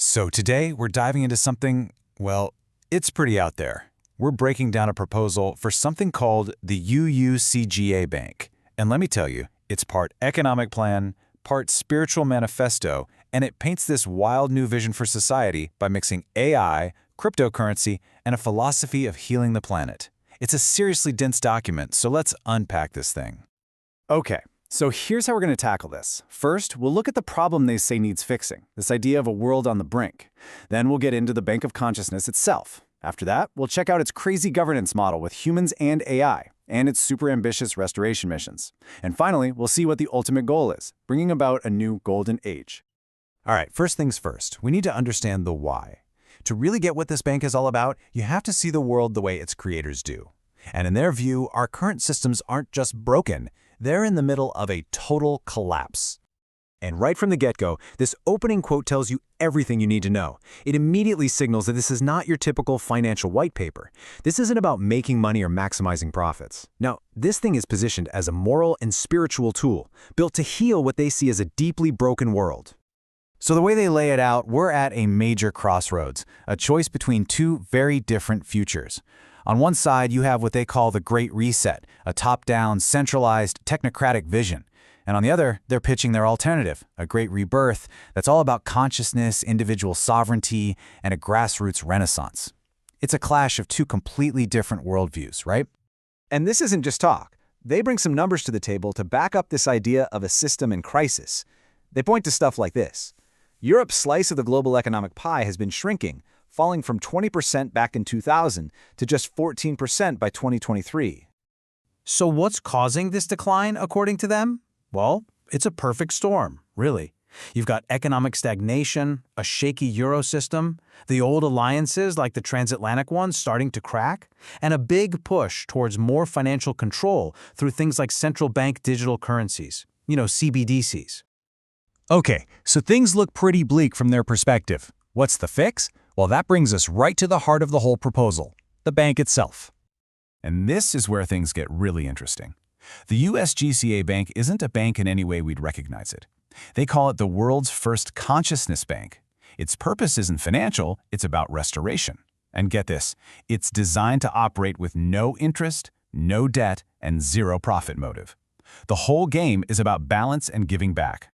So today we're diving into something, well, it's pretty out there. We're breaking down a proposal for something called the UUCGA Bank. And let me tell you, it's part economic plan, part spiritual manifesto, and it paints this wild new vision for society by mixing AI, cryptocurrency, and a philosophy of healing the planet. It's a seriously dense document, so let's unpack this thing. Okay, so here's how we're going to tackle this. First, we'll look at the problem they say needs fixing, this idea of a world on the brink. Then we'll get into the Bank of Consciousness itself. After that, we'll check out its crazy governance model with humans and AI, and its super ambitious restoration missions. And finally, we'll see what the ultimate goal is, bringing about a new golden age. All right, first things first, we need to understand the why. To really get what this bank is all about, you have to see the world the way its creators do. And in their view, our current systems aren't just broken, they're in the middle of a total collapse. And right from the get-go, this opening quote tells you everything you need to know. It immediately signals that this is not your typical financial white paper. This isn't about making money or maximizing profits. No, this thing is positioned as a moral and spiritual tool, built to heal what they see as a deeply broken world. So the way they lay it out, we're at a major crossroads, a choice between two very different futures. On one side, you have what they call the Great Reset, a top-down, centralized, technocratic vision. And on the other, they're pitching their alternative, a great rebirth that's all about consciousness, individual sovereignty, and a grassroots renaissance. It's a clash of two completely different worldviews, right? And this isn't just talk. They bring some numbers to the table to back up this idea of a system in crisis. They point to stuff like this. Europe's slice of the global economic pie has been shrinking, falling from 20% back in 2000 to just 14% by 2023. So what's causing this decline, according to them? Well, it's a perfect storm, really. You've got economic stagnation, a shaky euro system, the old alliances like the transatlantic ones starting to crack, and a big push towards more financial control through things like central bank digital currencies, CBDCs. Okay, so things look pretty bleak from their perspective. What's the fix? Well, that brings us right to the heart of the whole proposal, the bank itself. And this is where things get really interesting. The USGCA Bank isn't a bank in any way we'd recognize it. They call it the world's first consciousness bank. Its purpose isn't financial, it's about restoration. And get this, it's designed to operate with no interest, no debt, and zero profit motive. The whole game is about balance and giving back.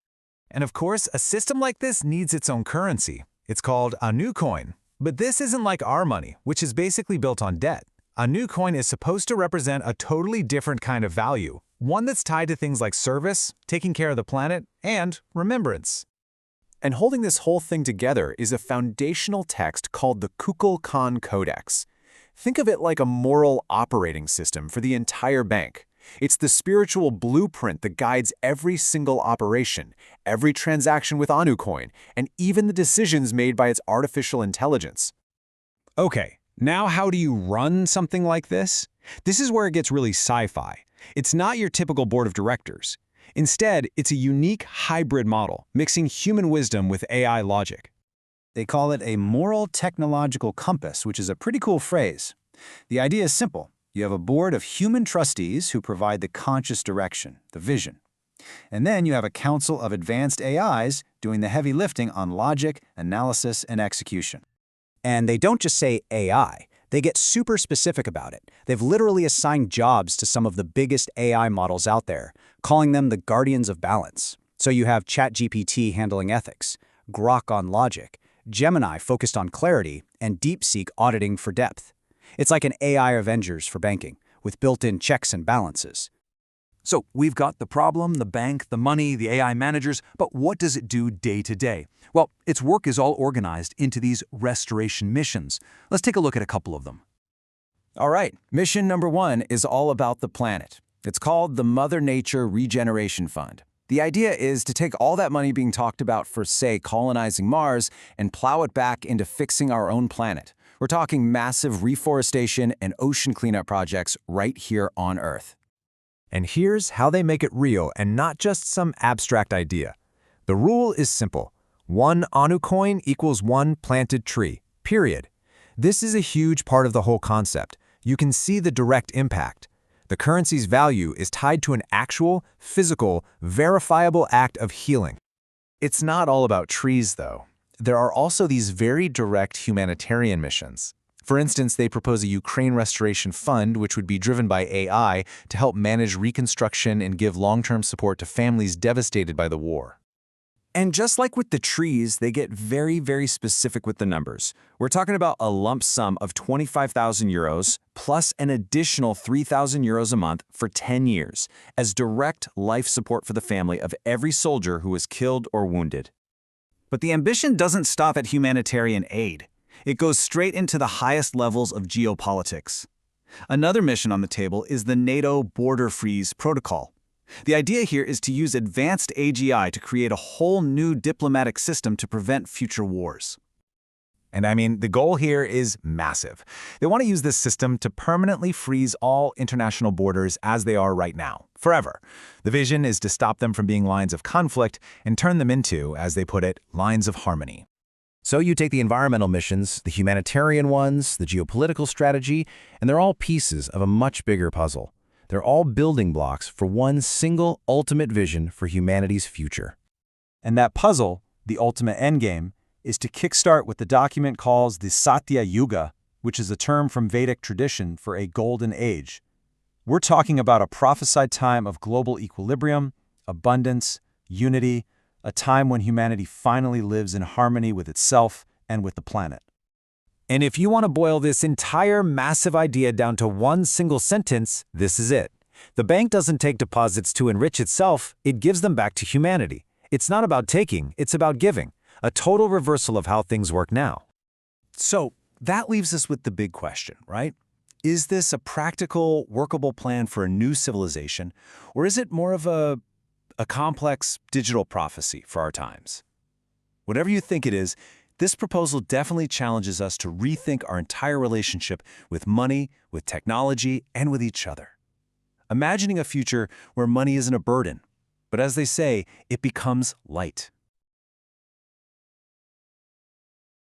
And of course, a system like this needs its own currency. It's called AnuCoin. But this isn't like our money, which is basically built on debt. AnuCoin is supposed to represent a totally different kind of value, one that's tied to things like service, taking care of the planet, and remembrance. And holding this whole thing together is a foundational text called the Kukulkan Codex. Think of it like a moral operating system for the entire bank. It's the spiritual blueprint that guides every single operation, every transaction with AnuCoin, and even the decisions made by its artificial intelligence. Okay, now how do you run something like this? This is where it gets really sci-fi. It's not your typical board of directors. Instead, it's a unique hybrid model, mixing human wisdom with AI logic. They call it a moral technological compass, which is a pretty cool phrase. The idea is simple. You have a board of human trustees who provide the conscious direction, the vision. And then you have a council of advanced AIs doing the heavy lifting on logic, analysis, and execution. And they don't just say AI, they get super specific about it. They've literally assigned jobs to some of the biggest AI models out there, calling them the guardians of balance. So you have ChatGPT handling ethics, Grok on logic, Gemini focused on clarity, and DeepSeek auditing for depth. It's like an AI Avengers for banking, with built-in checks and balances. So we've got the problem, the bank, the money, the AI managers, but what does it do day to day? Well, its work is all organized into these restoration missions. Let's take a look at a couple of them. All right, mission number 1 is all about the planet. It's called the Mother Nature Regeneration Fund. The idea is to take all that money being talked about for, say, colonizing Mars and plow it back into fixing our own planet. We're talking massive reforestation and ocean cleanup projects right here on Earth. And here's how they make it real and not just some abstract idea. The rule is simple. 1 AnuCoin equals 1 planted tree, period. This is a huge part of the whole concept. You can see the direct impact. The currency's value is tied to an actual, physical, verifiable act of healing. It's not all about trees, though. there are also these very direct humanitarian missions. For instance, they propose a Ukraine Restoration Fund, which would be driven by AI to help manage reconstruction and give long-term support to families devastated by the war. And just like with the trees, they get very, very specific with the numbers. We're talking about a lump sum of 25,000 euros plus an additional 3,000 euros a month for 10 years as direct life support for the family of every soldier who was killed or wounded. But the ambition doesn't stop at humanitarian aid. It goes straight into the highest levels of geopolitics. Another mission on the table is the NATO Border Freeze Protocol. The idea here is to use advanced AGI to create a whole new diplomatic system to prevent future wars. And I mean, the goal here is massive. They want to use this system to permanently freeze all international borders as they are right now, forever. The vision is to stop them from being lines of conflict and turn them into, as they put it, lines of harmony. So you take the environmental missions, the humanitarian ones, the geopolitical strategy, and they're all pieces of a much bigger puzzle. They're all building blocks for one single ultimate vision for humanity's future. And that puzzle, the ultimate endgame, is to kickstart what the document calls the Satya Yuga, which is a term from Vedic tradition for a golden age. We're talking about a prophesied time of global equilibrium, abundance, unity, a time when humanity finally lives in harmony with itself and with the planet. And if you want to boil this entire massive idea down to one single sentence, this is it. The bank doesn't take deposits to enrich itself, it gives them back to humanity. It's not about taking, it's about giving. A total reversal of how things work now. So that leaves us with the big question, right? Is this a practical, workable plan for a new civilization, or is it more of a complex digital prophecy for our times? Whatever you think it is, this proposal definitely challenges us to rethink our entire relationship with money, with technology, and with each other. Imagining a future where money isn't a burden, but as they say, it becomes light.